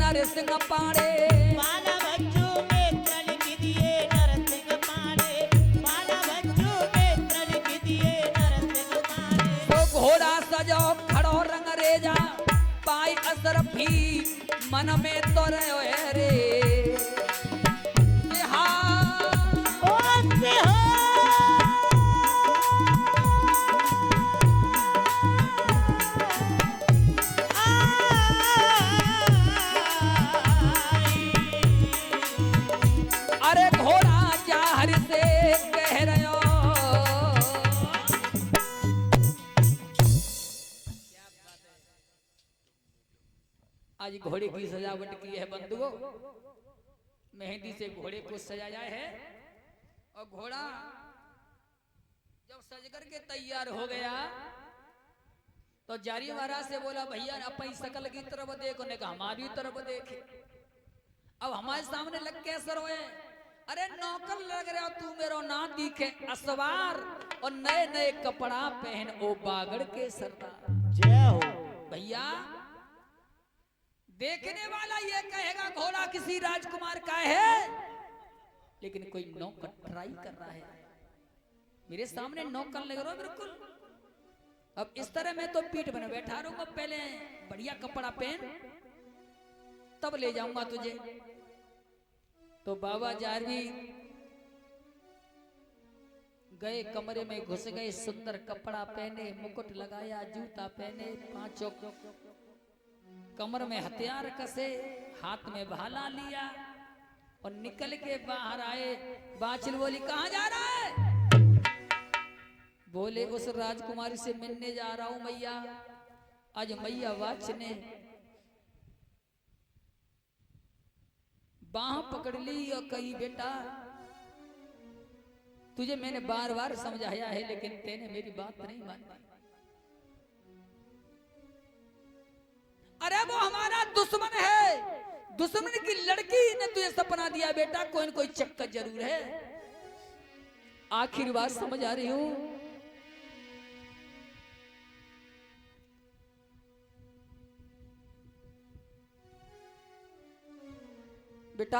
नरसिंह पाड़े बाला बच्चू में तल की दिए नरसिंह पाड़े बाला बच्चू में तल की दिए नरसिंह पाड़े तो घोड़ा सजो खड़ो रंग रेजा पाई असर भी मन में तो रहे रे ओ से हो अरे घोड़ा जाहर से कह रहे हो आज घोड़े की सजावट की है बंधुओं मेहंदी से घोड़े को सजाया है और घोड़ा जब सज करके तैयार हो गया तो जारी महाराज से बोला भैया अपनी शकल की तरफ देखो ने कहा हमारी तरफ देखे अब हमारे सामने लग के रोए अरे नौकर लग रहा तू मेरो ना दिखे असवार और नए नए कपड़ा पहन ओ बागड़ के सरदार जय हो भैया देखने वाला ये कहेगा घोड़ा किसी राजकुमार का है लेकिन कोई नौकर ट्राई कर रहा है मेरे सामने नौकर लग रहा बिल्कुल अब इस तरह मैं तो पीठ बने बैठा रहूंगा पहले बढ़िया कपड़ा पहन तब ले जाऊंगा तुझे तो बाबा जारवी गए कमरे में घुस गए सुंदर कपड़ा पहने मुकुट लगाया जूता पहने पांचों कमर में हथियार कसे हाथ में भाला लिया और निकल के बाहर आए बाछिल बोली कहां जा रहा है बोले उस राजकुमारी से मिलने जा रहा हूं मैया आज मैया वाच ने बाह पकड़ ली और कही बेटा तुझे मैंने बार बार समझाया है लेकिन तेने मेरी बात नहीं मानी अरे वो हमारा दुश्मन है दुश्मन की लड़की ने तुझे सपना दिया बेटा कोई न कोई चक्कर जरूर है आखिर बात समझ आ रही हूं बेटा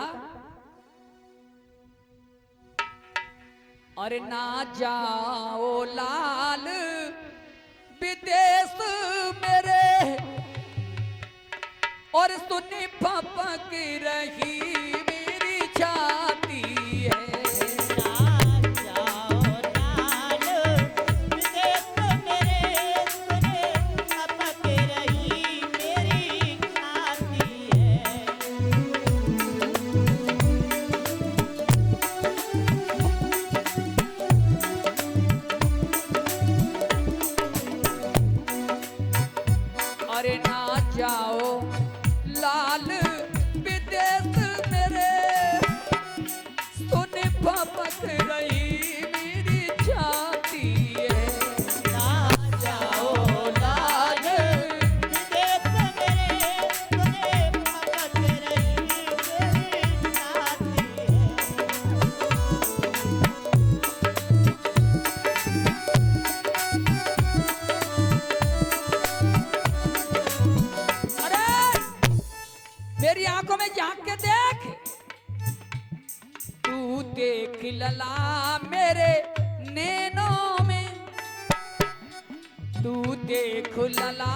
अरे ना जाओ लाल विदेश मेरे और सुनी फपक रही मेरी छाती है अरे ना जाओ लाल विदेश मेरे सुन फपक रही मेरी छाती है ना जाओ लाल विदेश मेरे सुने फपक रही मेरी छाती मेरी आंखों में झांक के देख तू देख लला मेरे नैनों में तू देख लला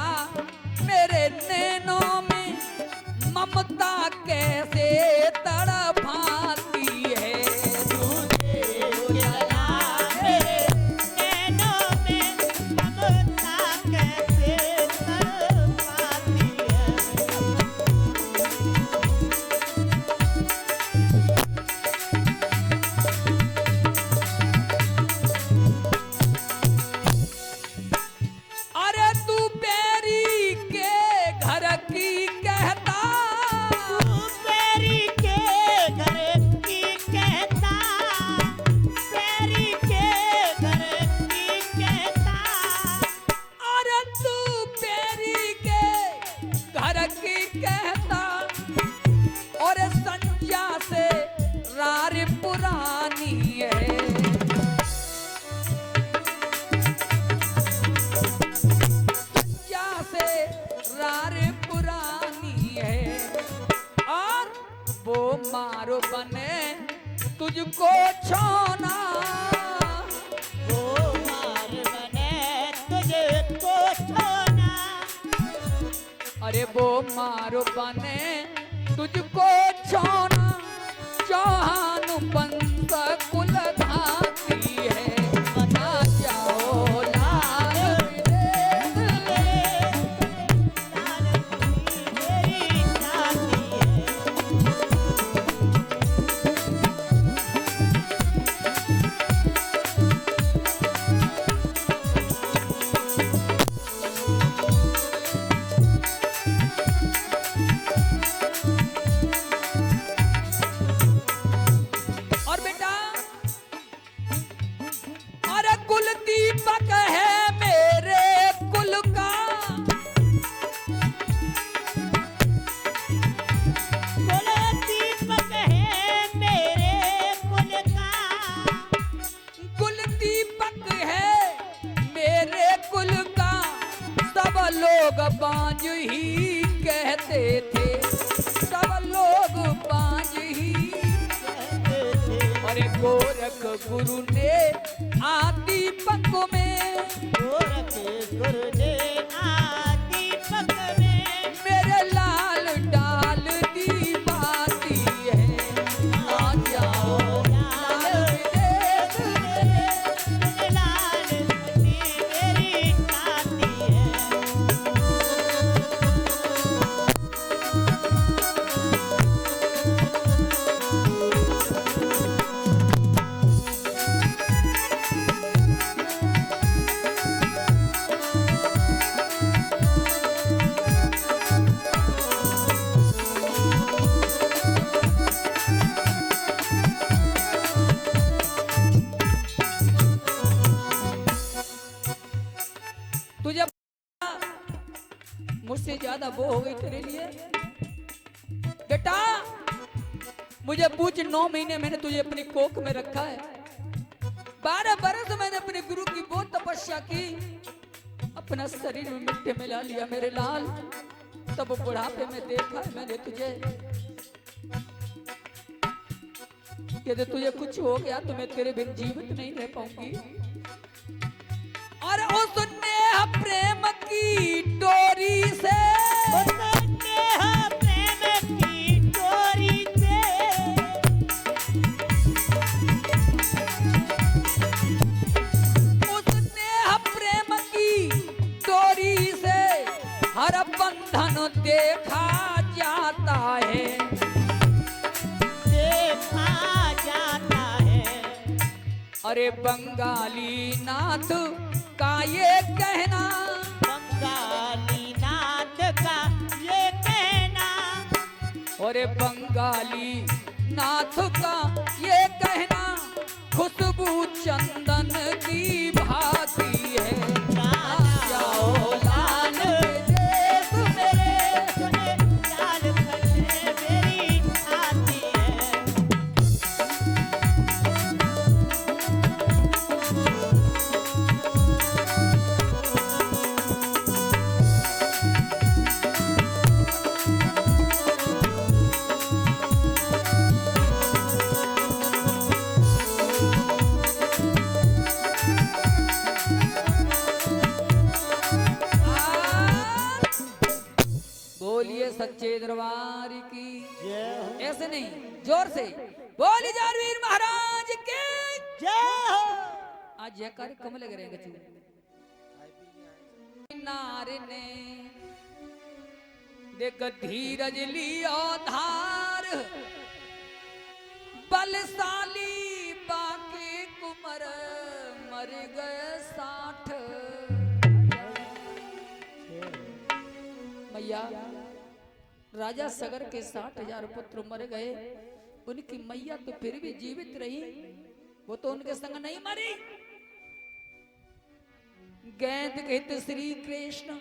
मेरे नैनों में ममता कैसे तड़पाती है तू देख लला मेरे नैनों में ममता कैसे तड़पाती है अरे तू बेरी के घर की कहता तू मेरी के घर छोना। वो मार बने तुझको छोना। अरे वो मार बने तुझको छोना, चौहान पंथ कुल धाती है। बना जाओ लाल विदेश में। लाल मेरी छाती है। और बेटा, अरे कुल दीपक है मेरे कुल का। कुल दीपक है मेरे कुल का। कुल दीपक है मेरे कुल का। सब लोग बांझ ही कहते थे, सब लोग बांझ ही। अरे गोरख गुरु ने दीपक में, गोरख गुरु ने दीपक में। मेरे लाल डाल दी बाती है। आ जाओ लाल विदेश में। लाल मेरी छाती है। तुझे मुझसे ज्यादा वो हो गई तेरे लिए बेटा। मुझे पूछ, 9 महीने मैंने तुझे अपनी कोख में रखा है। 12 बरस मैंने अपने गुरु की बहुत तपस्या की, अपना शरीर में मिट्टी मिला लिया मेरे लाल। तब बुढ़ापे में देखा है मैंने तुझे। यदि तुझे कुछ हो गया तो मैं तेरे बिन जीवित नहीं रह पाऊंगी। और उस नेह प्रेम की डोरी से, उसने प्रेम की डोरी से। उस नेह प्रेम की डोरी से हर बंधन देखा जाता है। देखा जाता है। अरे बंगाली नाथ का ये कहना, बंगाली नाथ का ये कहना। अरे बंगाली नाथ का ये कहना, खुशबू चंदन की भाती है। आ जाओ लाल विदेश में। सुने लाल खटे मेरी छाती है। बोलिए सच्चे दरबार की। जय हो। ऐसे नहीं, जोर से बोली जारवीर महाराज के। जय हो। आज जयकार कम लग रहे हैं नारे ने देख धीरज लियो धार, बलशाली बाकी कुमर मर गए 60। मैया राजा सगर के 60,000 पुत्र मर गए, उनकी मैया तो फिर भी जीवित रही, वो तो उनके संग नहीं मरी। गेंद गीत श्री कृष्ण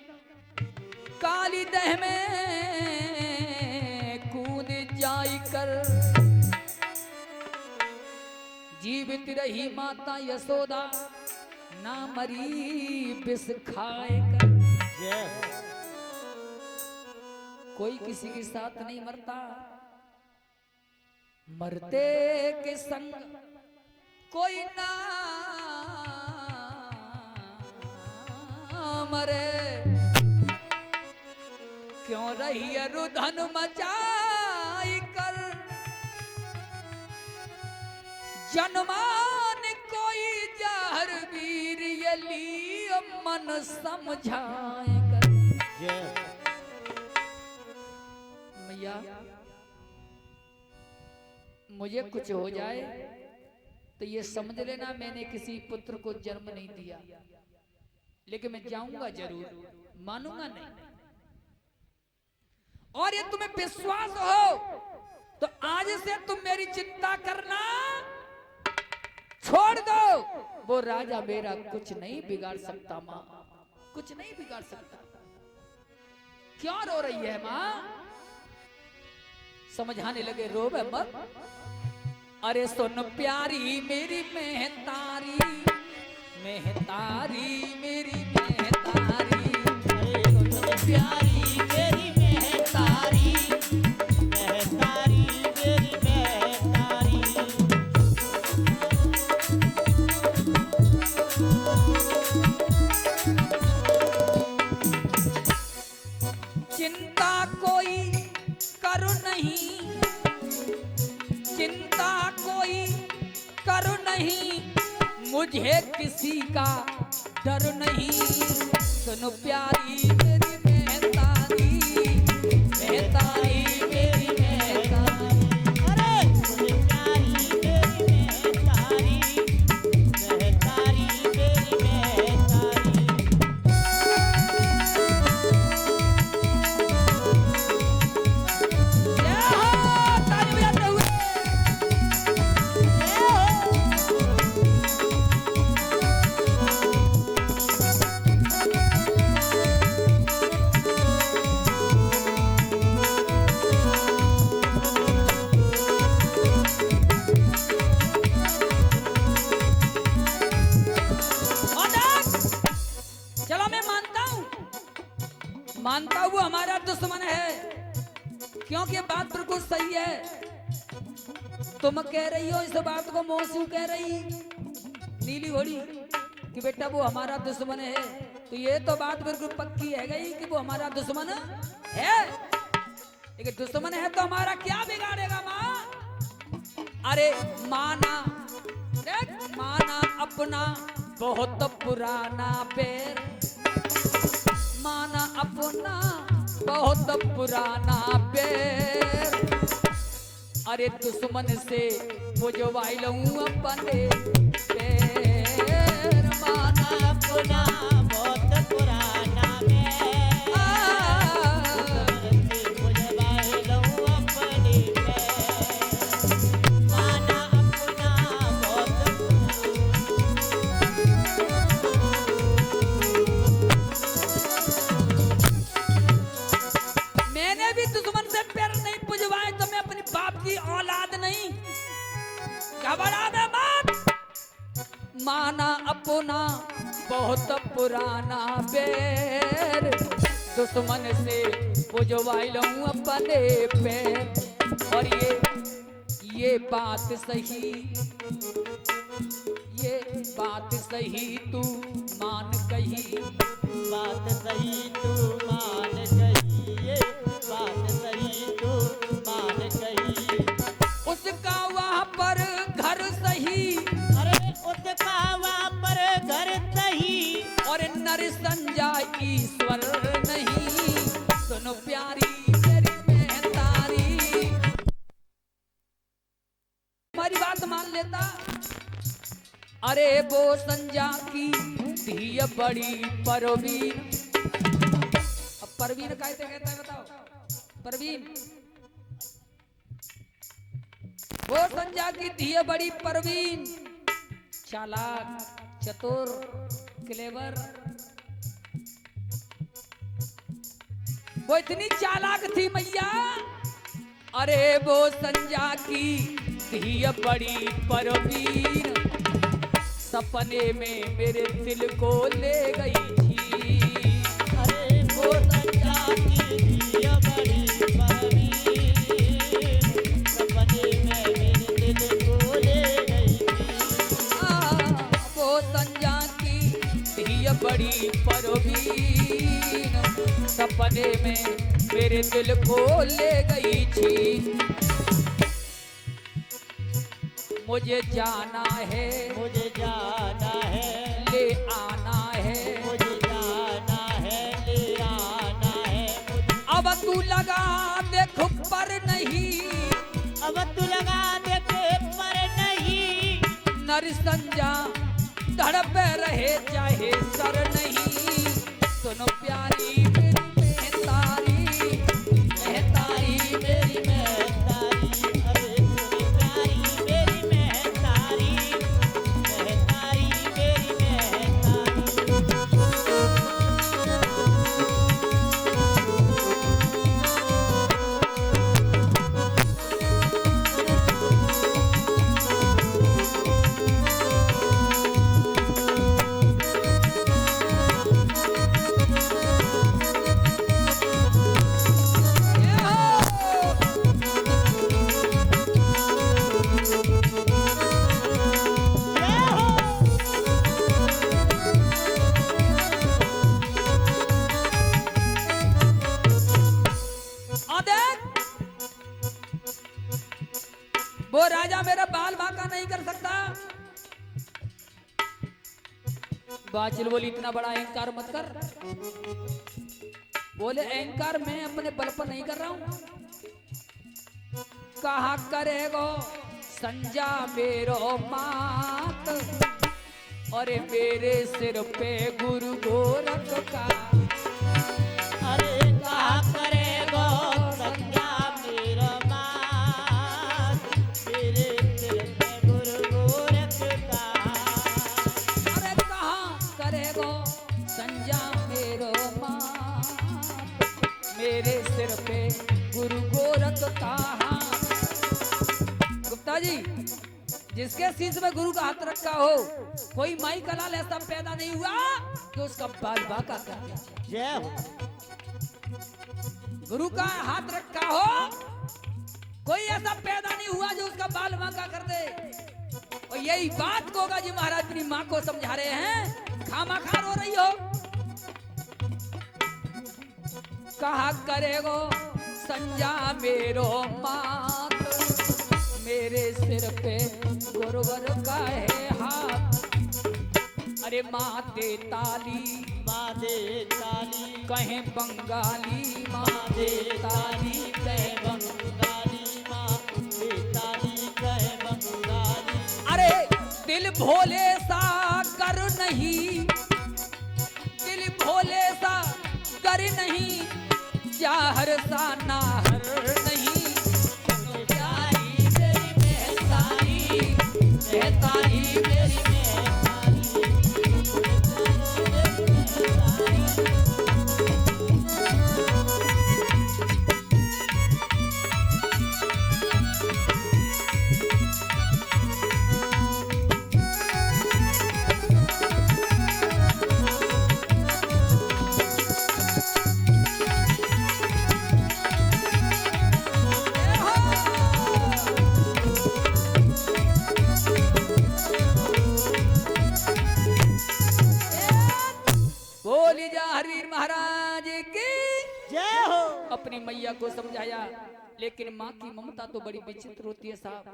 काली दह में कूद जाई कर, जीवित रही माता यशोदा ना मरी विष खाए कर। जय हो। कोई किसी के साथ नहीं मरता, मरते के संग कोई ना मरे, क्यों रही रुधन मचाई कर, जनमान कोई जहर वीर ये ली मन समझाए कर। मैया मुझे कुछ हो जाए तो ये समझ लेना मैंने किसी पुत्र को जन्म नहीं दिया, लेकिन मैं जाऊंगा जरूर, मानूंगा नहीं। और ये तुम्हें विश्वास हो तो आज से तुम मेरी चिंता करना छोड़ दो। वो राजा मेरा कुछ नहीं बिगाड़ सकता माँ, कुछ नहीं बिगाड़ सकता। क्यों रो रही है माँ? समझाने लगे, रोवे मत। अरे सुन प्यारी मेरी मेहतारी, मेहतारी मेरी मेहतारी, सुन प्यारी मेरी मेहतारी, मेहतारी मेरी मेहतारी। चिंता कोई करो नहीं, चिंता कोई करो नहीं, मुझे किसी का डर नहीं। सुनो प्यारी मेरी मेहतारी, मेहतारी मेरी मेहतारी। अरे सुन प्यारी मेरी मेहतारी, मेहतारी मेरी मेहतारी। जय हो, ताली बजाते हुए। चलो मैं मानता हूँ वो हमारा दुश्मन है, क्योंकि बात बिल्कुल सही है। तुम कह रही हो इस बात को, मौसी कह रही नीली घोड़ी कि बेटा वो हमारा दुश्मन है, तो ये तो बात बिल्कुल पक्की है गई कि वो हमारा दुश्मन है। लेकिन दुश्मन है तो हमारा क्या बिगाड़ेगा माँ? अरे माना, देख माना अपना बहुत पुराना पैर, माना अपना बहुत पुराना पैर। अरे दुश्मन से बुझवाई लूं अपने पैर, माना अपना बहुत पुराना पैर, बुझवाए लूं अपने पैर। माना अपना बहुत मैंने भी दुश्मन से पैर नहीं बुझवाए तो मैं अपनी बाप की औलाद नहीं। घबरा दे मत। माना अपना बहुत पुराना पैर, दुश्मन से बुझवाई लूं अपने पैर। और ये बात सही, ये बात सही तू मान कही, बात सही तू मान कही, ये बात सही तू मान कही। उसका वहाँ पर घर सही, अरे उसका वहाँ पर घर सही, और नर संजा ईश्वर नहीं। सुनो प्यारी मेरी मेहतारी, हमारी बात मान लेता। अरे वो संजा की धी बड़ी परवीन, अब परवीन कहते कहता है बताओ, परवीन वो संजा की धी बड़ी परवीन, चालाक चतुर क्लेवर। वो इतनी चालाक थी मैया। अरे वो संजा की धी बड़ी परवीन, सपने में मेरे दिल को ले गई थी। अरे वो संजा की धी बड़ी परवीन, सपने में मेरे दिल को ले गई थी। बड़ी परवीन सपने में मेरे दिल को ले गई थी। मुझे जाना है, मुझे जाना है, ले आना है, मुझे जाना है, ले आना है। अब तू लगा देख पर नहीं, अब तू लगा देखे पर नहीं, नर संजा धड़पे रहे चाहे सर नहीं। सुनो प्यारी मेरी मेहतारी, मेहतारी मेरी मेहतारी, अरे सुन प्यारी मेरी मेहतारी, मेहतारी मेरी मेहतारी। वो राजा मेरा बाल बांका नहीं कर सकता। बाचिल बोली इतना बड़ा अहंकार मत कर। बोले अहंकार मैं अपने बल पर नहीं कर रहा हूं। कहा करेगो संजा मेरो मात, अरे मेरे सिर पे गुरु गोरख का। अरे कहा करेगो संज्ञा मेरा मात, मेरे सिर पे गुरु गोरख का। अरे कहा करेगो संजा मेरो मात, मेरे सिर पे गुरु गोरख का हाथ। गुप्ता जी, जिसके शीश में गुरु का हाथ रखा हो, कोई माई का लाल ऐसा पैदा नहीं हुआ कि उसका बाल बांका कर दिया। जय हो। गुरु का हाथ रखा हो, कोई ऐसा पैदा नहीं हुआ जो उसका बाल बांका कर दे। और यही बात गोगा जी महाराज अपनी माँ को समझा रहे हैं। खामा खा रो रही हो। कहा करेगो संजा मेरो मात, मेरे सिर पे गुरुवर का है हाथ। अरे माँ दे ताली, माँ दे ताली, कहें बंगाली, माँ माँ दे दे ताली ताली, कहे बंगाली, माँ दे ताली, कहे बंगाली। अरे दिल भोले सा कर नहीं, दिल भोले सा कर नहीं, चाहर सा नाहर नहीं। सुनो प्यारी मेरी मेहतारी, मेहतारी मेरी मेहतारी, बोली जा हरवीर महाराज की। जय हो। अपनी मैया को समझाया, लेकिन माँ की ममता तो बड़ी विचित्र होती है साहब।